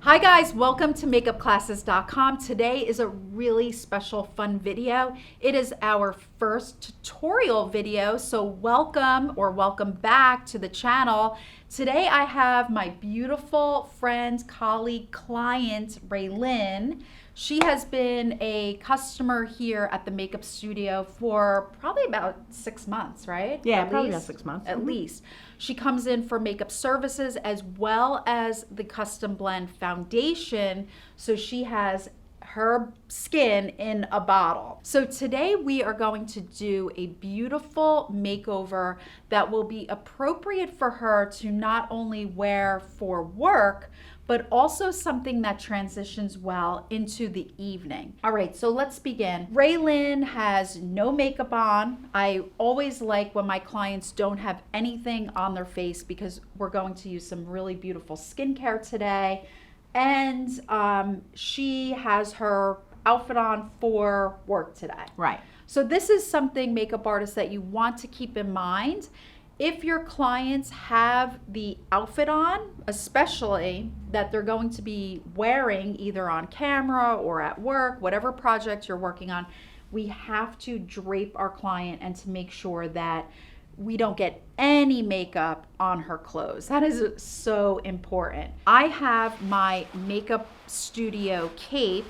Hi guys, welcome to MakeupClasses.com. Today is a really special fun video. It is our first tutorial video, so welcome or welcome back to the channel. Today I have my beautiful friend, colleague, client, Raylyn. She has been a customer here at the makeup studio for probably about 6 months, right? Yeah, probably about 6 months. At least. She comes in for makeup services as well as the custom blend foundation. So she has her skin in a bottle. So today we are going to do a beautiful makeover that will be appropriate for her to not only wear for work, but also something that transitions well into the evening. All right, so let's begin. Raylyn has no makeup on. I always like when my clients don't have anything on their face because we're going to use some really beautiful skincare today. And she has her outfit on for work today. Right. So this is something, makeup artists, that you want to keep in mind. If your clients have the outfit on, especially that they're going to be wearing either on camera or at work, whatever project you're working on, we have to drape our client and to make sure that we don't get any makeup on her clothes. That is so important. I have my makeup studio cape,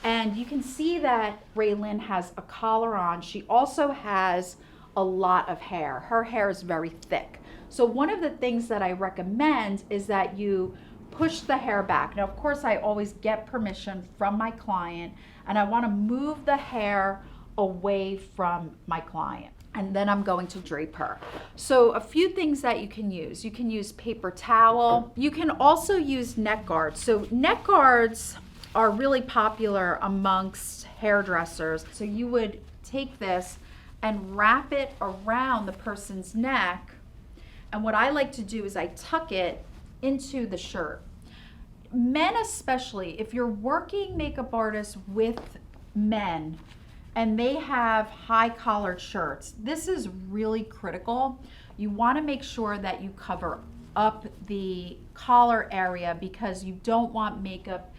and you can see that Raylyn has a collar on. She also has a lot of hair. Her hair is very thick. So one of the things that I recommend is that you push the hair back. Now, of course, I always get permission from my client, and I want to move the hair away from my client. And then I'm going to drape her. So a few things that you can use. You can use paper towel. You can also use neck guards. So neck guards are really popular amongst hairdressers. So you would take this and wrap it around the person's neck. And what I like to do is I tuck it into the shirt. Men especially, if you're working makeup artists with men and they have high collared shirts, this is really critical. You want to make sure that you cover up the collar area because you don't want makeup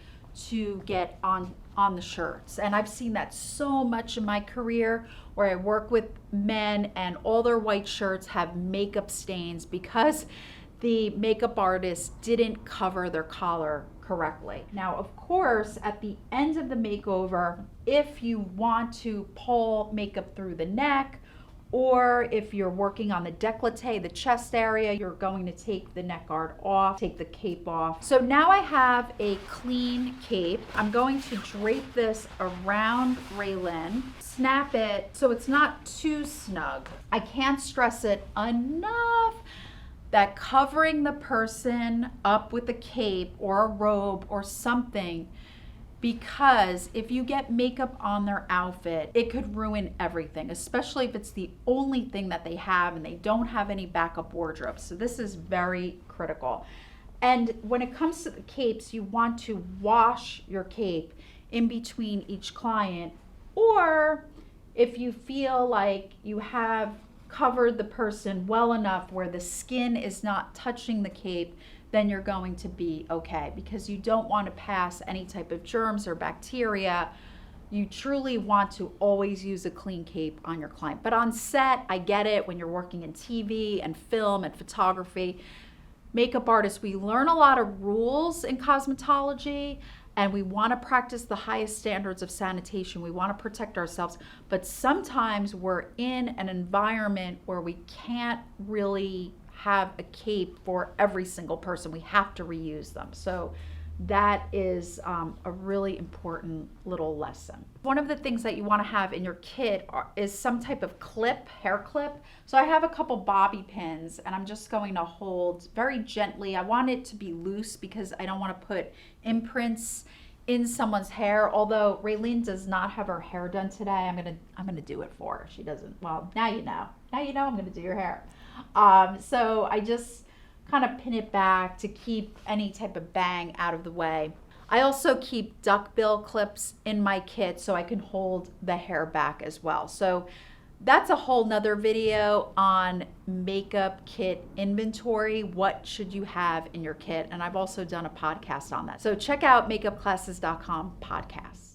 to get on the shirts. And I've seen that so much in my career where I work with men and all their white shirts have makeup stains because the makeup artist didn't cover their collar correctly. Now, of course, at the end of the makeover, if you want to pull makeup through the neck, or if you're working on the décolleté, the chest area, you're going to take the neck guard off, take the cape off. So now I have a clean cape. I'm going to drape this around Raylyn, snap it so it's not too snug. I can't stress it enough that covering the person up with a cape or a robe or something, because if you get makeup on their outfit, it could ruin everything, especially if it's the only thing that they have and they don't have any backup wardrobe. So this is very critical. And when it comes to the capes, you want to wash your cape in between each client, or if you feel like you have covered the person well enough where the skin is not touching the cape, then you're going to be okay, because you don't want to pass any type of germs or bacteria. You truly want to always use a clean cape on your client. But on set, I get it, when you're working in TV and film and photography, makeup artists, we learn a lot of rules in cosmetology, and we want to practice the highest standards of sanitation. We want to protect ourselves, but sometimes we're in an environment where we can't really have a cape for every single person. We have to reuse them. So that is a really important little lesson. One of the things that you want to have in your kit is some type of clip, hair clip. So I have a couple bobby pins, and I'm just going to hold very gently. I want it to be loose because I don't want to put imprints in someone's hair. Although Raylyn does not have her hair done today, I'm gonna do it for her. She doesn't. Well, now you know. Now you know I'm gonna do your hair. So I just kind of pin it back to keep any type of bang out of the way. I also keep duckbill clips in my kit so I can hold the hair back as well. So That's a whole nother video on makeup kit inventory. What should you have in your kit? And I've also done a podcast on that. So check out MakeupClasses.com podcast.